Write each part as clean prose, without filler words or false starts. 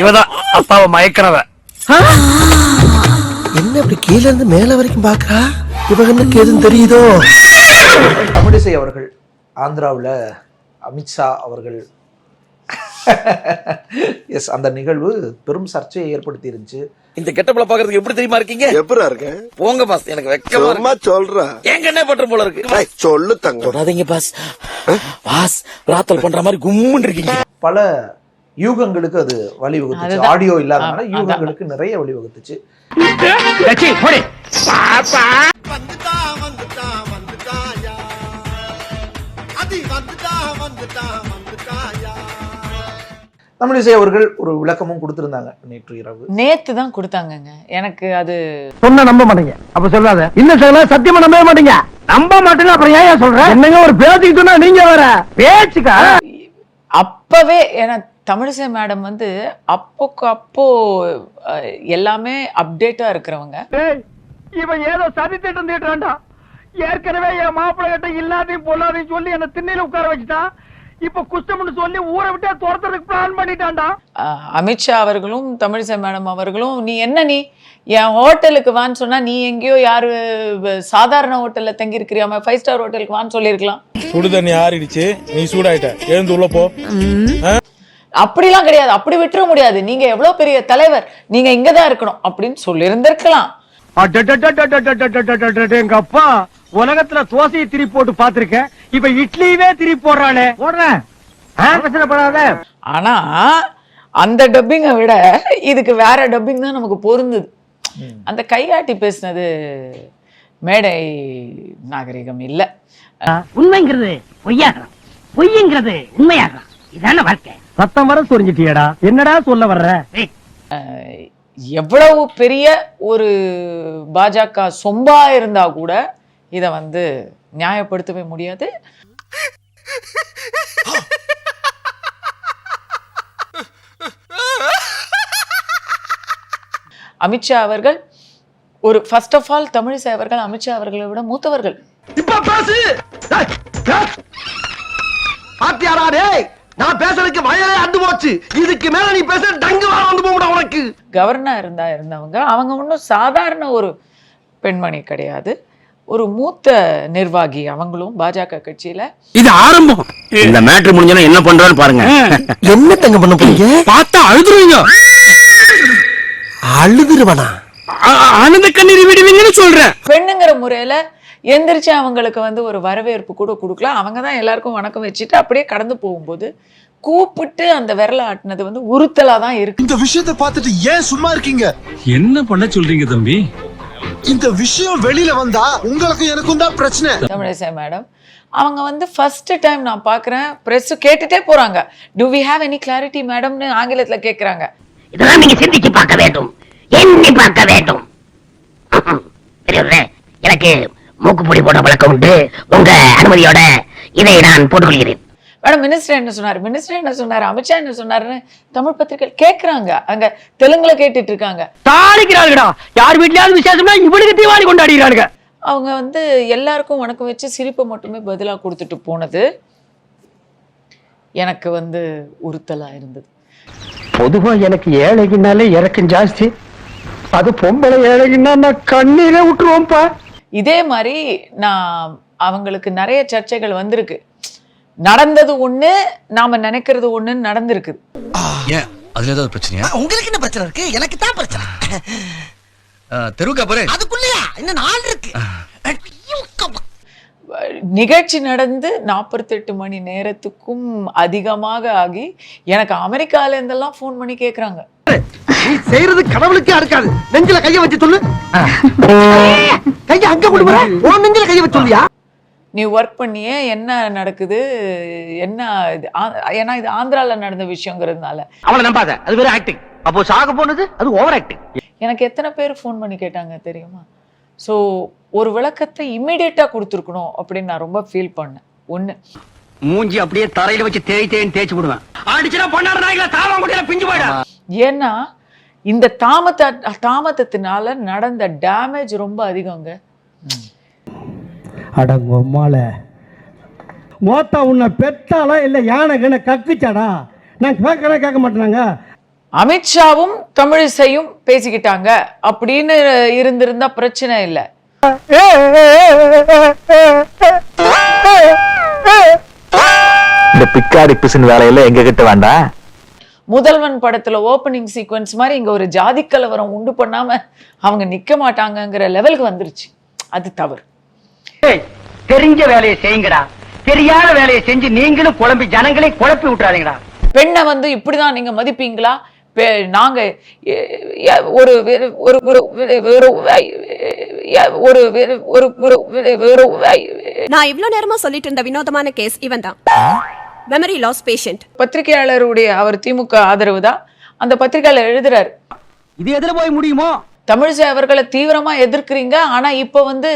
இவதான் அப்பாவை மயக்கிறவ. என்ன இப்படி கீழ இருந்து மேல வரைக்கும் பாக்குறா? இவனுக்கு எதுவும் தெரியுதோ? தமிழிசை அவர்கள் ஆந்திராவில் அமித்ஷா அவர்கள் எஸ் அந்த நிகழ்வு பெரும் சர்ச்சையை ஏற்படுத்தி இருந்துச்சு. இந்த கெட்டப்ல பாக்குறதுக்கு எப்படி தெரியுமா இருக்கீங்க? எப்பரா இருக்க? போங்க பாஸ், எனக்கு வெக்கமா சும்மா சொல்றேன். ஏங்க என்ன பண்ற போல இருக்கு? சொல்லு தங்க. தொடாதீங்க பாஸ். பாஸ் ராத்தல் பண்ற மாதிரி கும்முன்னு இருக்கீங்க. பல யூகங்களுக்கு அது வழிவகுத்துச்சு. ஆடியோ இல்லாதனால யூகங்களுக்கு நிறைய வழிவகுத்துச்சு. தமிழிசை அவர்கள் ஒரு விளக்கமும் கொடுத்திருந்தாங்க நேற்று இரவு. நேத்து தான் கொடுத்தாங்கங்க. எனக்கு அது சொன்ன நம்ப மாட்டீங்க. அப்ப சொல்லாத. இன்னும் சொல்ல சத்தியமா நம்பவே மாட்டீங்க. நம்ப மாட்டேங்க அப்புறம் ஏன் சொல்றேன்? என்னங்க ஒரு பேச்சுக்கு சொன்னா நீங்க வேற பேச்சுக்கா? அப்பவே ஏன்னா தமிழிசை மேடம் வந்து அப்போக்கு அப்போ எல்லாமே அப்டேட்டா இருக்கிறவங்க. இவன் ஏதோ சதி திட்டம் தீட்டுறான்டா. ஏற்கனவே என் மாப்பிள்ளை கிட்ட இல்லாதையும் பொல்லாதையும் சொல்லி என்ன திண்ணையில உட்கார வச்சுட்டான். இப்ப குஷ்டம்னு சொல்லி ஊரை விட்டா துரத்துறதுக்கு பிளான் பண்ணிட்டான்டா. அமித்ஷா அவர்களும் தமிழிசை மேடம் அவர்களும் நீ என் ஹோட்டலுக்கு வான்னு சொன்னா நீ எங்கேயோ யாரு சாதாரண ஹோட்டல்ல தங்கி இருக்கிறியாம 5 ஸ்டார் ஹோட்டலுக்கு வான்னு சொல்லிருக்கலாம். சுடு தண்ணி ஆறிடுச்சு, நீ சூடாயிட்ட, எழுந்து உள்ள போ. அப்படிலாம் கிடையாது. அப்படி விட்டுற முடியாது. நீங்க எவ்வளவு பெரிய தலைவர், நீங்க இங்கதான் இருக்கணும் அப்படின்னு சொல்லி இருந்திருக்கலாம். எங்க அப்பா உலகத்துல தோசையை திருப்பி போட்டு பாத்திருக்கேன். இப்ப இட்லியவே திருப்பி போடுறானே. போடுறேன். ஆனா அந்த டப்பிங்கை விட இதுக்கு வேற டப்பிங் தான் நமக்கு பொருந்தது. அந்த கைகாட்டி பேசினது மேடை நாகரிகம் இல்ல. உண்மைங்கிறது பொய்யாகலாம், பொய்ங்கிறது உண்மையாகலாம். இதான வாழ்க்கை. சத்தம் வர சொரிஞ்சிட்டியடா. என்னடா சொல்ல வர்ற? எவ்வளவு பெரிய ஒரு பாஜக சொம்பா இருந்தா கூட இத வந்து நியாயப்படுத்தவே முடியாது. அமித்ஷா அவர்கள் ஒரு ஃபர்ஸ்ட் ஆஃப் ஆல் தமிழிசை அவர்கள் அமித்ஷா அவர்களை விட மூத்தவர்கள். இப்ப பேசு. பாத்தியாரா டேய், நான் பேசுறதுக்கு வயலே அந்து போச்சு. இதுக்கு மேல நீ பேச டங்கு வர வந்து போடா உனக்கு. கவர்னர் இருந்தவங்க அவங்க ஒன்றும் சாதாரண ஒரு பெண்மணி கிடையாது. ஒரு மூத்த நிர்வாகி அவங்களும் பாஜக கட்சியில. இது ஆரம்பம். இந்த மேட்ரு முடிஞ்சா என்ன பண்றான்னு பாருங்க. என்ன தங்க பண்ண போறீங்க? பார்த்தா அழுதுருவீங்க. அழுதுருவனா? ஆனந்த கண்ணீர் விடுவீங்கன்னு சொல்றேன். பெண்ணுங்கிற முறையில எந்திரிச்சு அவங்களுக்கு வந்து ஒரு வரவேற்பு கூட கொடுக்கலாம். அவங்க தான் எல்லாருக்கும் வணக்கம் வச்சுட்டு அப்படியே கடந்து போகும்போது கூப்பிட்டு அந்த விரல ஆட்டினது வந்து உறுத்தலா தான் இருக்கு. இந்த விஷயத்தை பார்த்துட்டு ஏன் சும்மா இருக்கீங்க? என்ன பண்ண சொல்றீங்க தம்பி? இந்த விஷயம் வெளியில வந்தா உங்களுக்கு எனக்கும் தான் பிரச்சனை. தமிழிசை மேடம் அவங்க வந்து ஃபர்ஸ்ட் டைம் நான் பாக்குறேன் பிரஸ் கேட்டுட்டே போறாங்க. Do we have any clarity மேடம்னு ஆங்கிலத்துல கேக்குறாங்க. இதெல்லாம் நீங்க சிந்திச்சு பார்க்க வேண்டும், எண்ணி பார்க்க வேண்டும். எனக்கு மூக்குப்பொடி போட பழக்கம் உண்டு. உங்க அனுமதியோட இதை நான் போட்டுக்கொள்கிறேன். மேடம் மினிஸ்டர் என்ன சொன்னாரு, அமித்ஷா என்ன சொன்னாருன்னு தமிழ் பத்திரிகை கேட்கறாங்க. அங்க தெலுங்குல கேட்டுட்டு இருக்காங்க. தாளிக்கிறாளுடா. யார் வீட்லயாவது விசேஷம்னா இவனுக்கு தீவாளி கொண்டாடிறாங்க. அவங்க வந்து எல்லாருக்கும் வணக்கம் வச்சு சிரிப்பை மட்டுமே பதிலா கொடுத்துட்டு போனது எனக்கு வந்து உறுத்தலா இருந்தது. பொதுவா எனக்கு ஏழைக்குனாலே இறக்கம் ஜாஸ்தி. அது பொம்பளை ஏழைக்குன்னா நான் கண்ணீரே விட்டுருவோம்ப்பா. இதே மாதிரி நான் அவங்களுக்கு நிறைய சர்ச்சைகள் வந்திருக்கு. நடந்தது ஒண்ணு, நாம நினைக்கிறது ஒண்ணுன்னு நடந்திருக்கு. ஏன் அதுல ஏதாவது பிரச்சனையா? உங்களுக்கு என்ன பிரச்சனை இருக்கு? எனக்கு தான் பிரச்சனை. தெருவுக்கா போறே. அதுக்குள்ளயா இன்னும் 4 இருக்கு. நிகழ்ச்சி நடந்து 48 மணி நேரத்துக்கும் அதிகமாக ஆகி எனக்கு அமெரிக்கால இருந்தெல்லாம் போன் பண்ணி கேக்குறாங்க. நீ செய்யறது கடவுளுக்கே அடுக்காது. நெஞ்சில கைய வச்சு சொல்லு. கைய அங்க கொண்டு வர. உன் நெஞ்சில கைய வச்சு சொல்லியா? நீ ஒர்க் பண்ணியே என்ன நடக்குது, என்ன ஏன்னா இது ஆந்திரால நடந்த விஷயங்கிறதுனால. அவளை நம்பாத, அது வேற ஆக்டிங். அப்போ சாக போனது அது ஓவர் ஆக்டிங். எனக்கு எத்தனை பேர் ஃபோன் பண்ணி கேட்டாங்க தெரியுமா? ஸோ ஒரு விளக்கத்தை இம்மிடியேட்டா கொடுத்துருக்கணும் அப்படின்னு நான் ரொம்ப ஃபீல் பண்ணேன். ஒண்ணு, மூஞ்சி அப்படியே தரையில வச்சு தேய்ச்சி விடுவேன். ஆடிச்சுனா பொண்ணாட நாய்கள தாவ முடியல பிஞ்சு போய்டா. ஏன்னா இந்த தாமதத்தினால நடந்த டேமேஜ் ரொம்ப அதிகங்க. அடங்கொம்மால மோத்தா உன்னை பெத்தாலா இல்ல யானை கக்குச்சாடா? நான் கேட்க மாட்டேனாங்க. அமித்ஷாவும் தமிழிசையும் பேசிக்கிட்டாங்க அப்படின்னு இருந்திருந்தா பிரச்சனை இல்லை. இந்த பிக்காரி பிசின் வேலையில எங்க கிட்ட வேண்டாம். முதல்வன் படத்துல ஓபனிங் சீக்வன்ஸ் மாதிரி இங்க ஒரு ஜாதி கலவரம் உண்டு பண்ணாம அவங்க நிக்க மாட்டாங்கங்கிற லெவலுக்கு வந்துருச்சு. அது தவறு. தெரிஞ்ச வேலையை செய்யுங்கடா, தெரியாத வேலையை செஞ்சு நீங்களும் குழம்பி ஜனங்களை குழப்பி விட்டுறாதீங்கடா. பெண்ணை வந்து இப்படிதான் நீங்க மதிப்பீங்களா? நாங்க ஒரு நான் இவ்ளோ நேரமா சொல்லிட்டு இருந்த வினோதமான கேஸ் இவன் தான், மெமரி லாஸ் பேஷண்ட். பத்திரிகையாளருடைய அவர் திமுக ஆதரவு தான். அந்த பத்திரிகையாளர் எழுதுறாரு, இது எதுல போய் முடியுமோ, தமிழிசை அவர்களை தீவிரமா எதிர்க்கிறீங்க, ஆனா இப்ப வந்து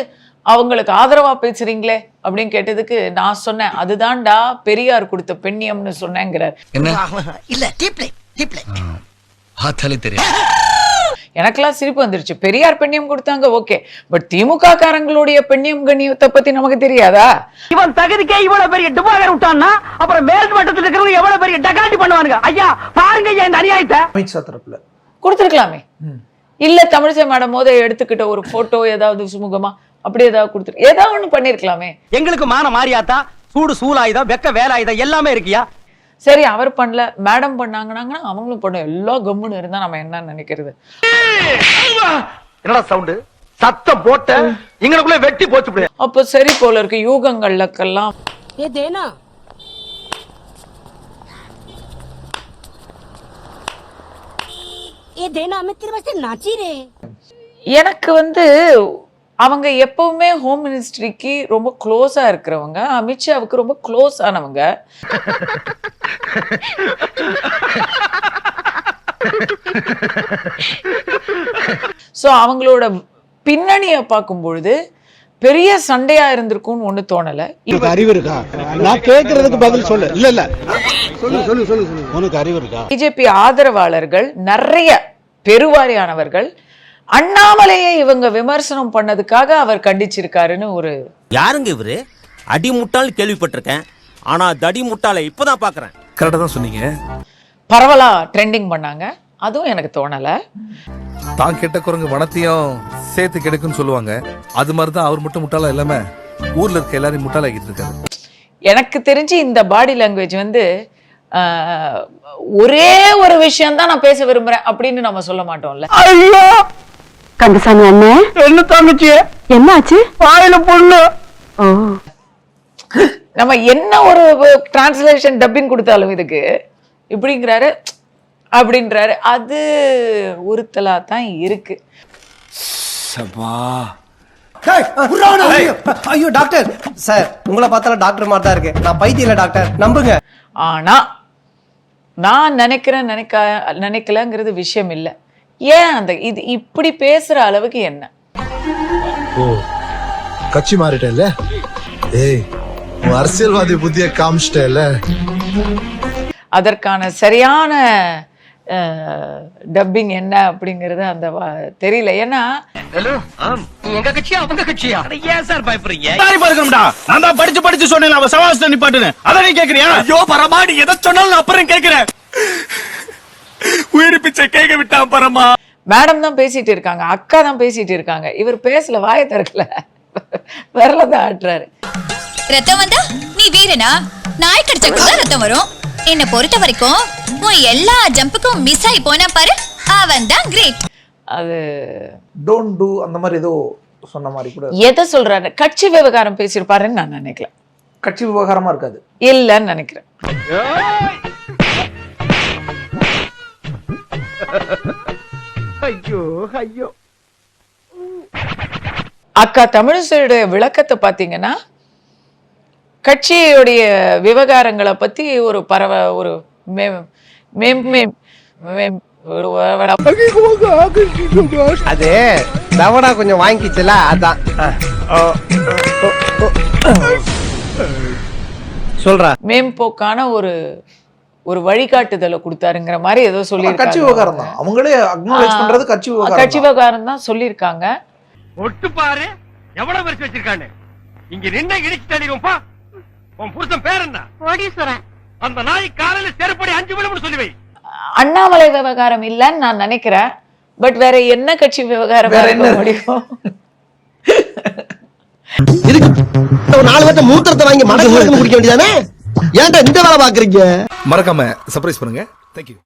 அவங்களுக்கு ஆதரவா பேசுறீங்களே அப்படின்னு கேட்டதுக்கு நான் சொன்னேன், அதுதான்டா பெரியார் கொடுத்த பெண்ணியம்னு சொன்னேங்கிறார். எனக்கெல்லாம் சிரிப்பு வந்துருச்சு. பெரியார் பெண்ணியம் கொடுத்தாங்க, ஓகே, பட் திமுக காரங்களுடைய பெண்ணியம் கண்ணியத்தை பத்தி நமக்கு தெரியாதா? இவன் தகுதிக்கே இவ்வளவு பெரிய டிபாகர் விட்டான்னா அப்புறம் மேல் மட்டத்தில் இருக்கிறவங்க எவ்வளவு பெரிய டகாட்டி பண்ணுவானுங்க. ஐயா பாருங்க இந்த அநியாயத்தை. அமித்ஷா தரப்புல கொடுத்துருக்கலாமே. இல்ல தமிழிசை மேடம் மோத எடுத்துக்கிட்ட ஒரு போட்டோ ஏதாவது சுமூகமா அப்படி ஏதாவது கொடுத்துரு, ஏதாவது ஒண்ணு பண்ணிருக்கலாமே. எங்களுக்கு மான மாரியாத்தா, சூடு சூலாயுதம், வெக்க வேலாயுதம் எல்லாமே இருக்கியா. சரி, அவர் பண்ணல, மேடம் பண்ணாங்கன்னா அவங்களும் பண்ண, எல்லா கம்முன்னு இருந்தா நம்ம என்ன நினைக்கிறது? என்னடா சவுண்ட் சத்தம் போட்ட எங்களுக்குள்ள வெட்டி போச்சு. அப்ப சரி போல இருக்கு. யூகங்கள்லாம் எனக்கு வந்து அவங்க எப்பவுமே ஹோம் மினிஸ்ட்ரிக்கு ரொம்ப க்ளோஸா இருக்கிறவங்க, அமித்ஷாவுக்கு ரொம்ப க்ளோஸ் ஆனவங்க. சோ அவங்களோட பின்னணியை பார்க்கும் பொழுது பெரிய சண்டையா இருந்திருக்கும்னு ஒண்ணு தோணல. அறிவு இருக்கா? நான் கேக்குறதுக்கு பதில் சொல்லு. இல்ல இல்ல சொல்லு உனக்கு அறிவு இருக்கா? பிஜேபி ஆதரவாளர்கள் நிறைய பெருவாரியானவர்கள் அண்ணாமலையை இவங்க விமர்சனம் பண்ணதுக்காக அவர் கண்டிச்சிருக்காருன்னு ஒரு. யாருங்க இவரு? அடி முட்டாள் கேள்விப்பட்டிருக்கேன், ஆனா தடி முட்டாளை இப்பதான் பாக்குறேன். கரெக்டா தான் சொன்னீங்க. பரவலா ட்ரெண்டிங் பண்ணாங்க, அதுவும் எனக்கு தோணல. தான் கெட்ட குரங்கு வனத்தையும் சேர்த்து கிடைக்கும்னு சொல்லுவாங்க. அது மாதிரிதான் அவர் மட்டும் முட்டாளா இல்லாம ஊர்ல இருக்க எல்லாரையும் முட்டாளாக்கிட்டு இருக்காரு. எனக்கு தெரிஞ்சு இந்த பாடி லாங்குவேஜ் வந்து ஒரே ஒரு விஷயம் தான் நான் பேச விரும்புறேன் அப்படின்னு நம்ம சொல்ல மாட்டோம்ல. ஐயோ கந்தசாமி அண்ணன், என்ன தங்கச்சி என்னாச்சு? வாயில பொண்ணு. நம்ம என்ன ஒரு டிரான்ஸ்லேஷன் டப்பிங் கொடுத்தாலும் இதுக்கு இப்படிங்கிறாரு அப்படின்றாரு, அது உறுத்தலா தான் இருக்கு. ஐயோ டாக்டர் சார், உங்களை பார்த்தாலும் டாக்டர் மாதிரி தான் இருக்கு. நான் பைத்தியம் இல்ல டாக்டர், நம்புங்க. ஆனா நான் நினைக்கலங்கிறது விஷயம் இல்ல. ஏன் அந்த இது இப்படி பேசுற அளவுக்கு என்ன? ஓ கட்சி மாறிட்டேல்ல? ஏய் உன் அரசியல்வாதி புத்திய காமிச்சிட்டேல்ல? அதற்கான சரியான டப்பிங் என்ன அப்படிங்கறது அந்த தெரியல. ஏன்னா எங்க கட்சியா அவங்க கட்சியா? ஏன் சார் பயப்படுறீங்க? நான் தான் படிச்சு சொன்னேன் அவ சவாஸ்ல நிப்பாட்டுன்னு. அத நீ கேக்குறியா? ஐயோ பரமா, நீ எதை சொன்னாலும் அப்புறம் கேக்குறேன். உயிர் பிச்சை கேட்க விட்டா பரமா. மேடம் தான் பேசிட்டு இருக்காங்க, அக்கா தான் பேசிட்டு இருக்காங்க, இவர் பேசல, வாயை திறக்கல, விரலதான் ஆட்டுறாரு. ரத்தம் வந்தா நீ வீரனா? நாய் கடிச்சா ரத்தம் வரும். என்ன பொறுத்த வரைக்கும் உன் எல்லா ஜம்புக்கும் மிஸ் ஆகி போனா பாரு, அவன் தான் கிரேட். அது டோன்ட் டு அந்த மாதிரி ஏதோ சொன்ன மாதிரி கூட. எதை சொல்றாரு? கட்சி விவகாரம் பேசியிருப்பாருன்னு நான் நினைக்கல. கட்சி விவகாரமா இருக்காது இல்லன்னு நினைக்கிறேன். ஐயோ ஐயோ. அக்கா தமிழிசையுடைய விளக்கத்தை பாத்தீங்கன்னா கட்சியுடைய விவகாரங்களை பத்தி ஒரு ஒரு அது தவடா கொஞ்சம் வாங்கிச்சுல, அதான் சொல்றா. மேம்போக்கான ஒரு வழிகாட்டுதலை கொடுத்தாருங்கிற மாதிரி ஏதோ சொல்லி கட்சி விவகாரம் தான். அவங்களே அக்னாலேஜ் பண்றது கட்சி விவகாரம் தான் சொல்லியிருக்காங்க. ஒட்டு பாரு எவ்வளவு வருஷம் வச்சிருக்கானு. இங்க நின்று இடிச்சு தள்ளிடுவோம்பா. உன் புருஷன் பேர் என்ன? கோடீஸ்வரன். அந்த நாய் காலையில செருப்படி 5 விழும்னு சொல்லி வை. அண்ணாமலை விவகாரம் இல்லைன்னு நான் நினைக்கிறேன். பட் வேற என்ன கட்சி விவகாரம் வேற என்ன முடியும்? இதுக்கு ஒரு 4 பேர்த்த மூத்திரத்தை வாங்கி மடக்கு குடிக்க வேண்டியதானே? ஏன்டா இந்த வேலை பாக்குறீங்க? மறக்காம சர்ப்ரைஸ் பண்ணுங்க. தேங்க்யூ.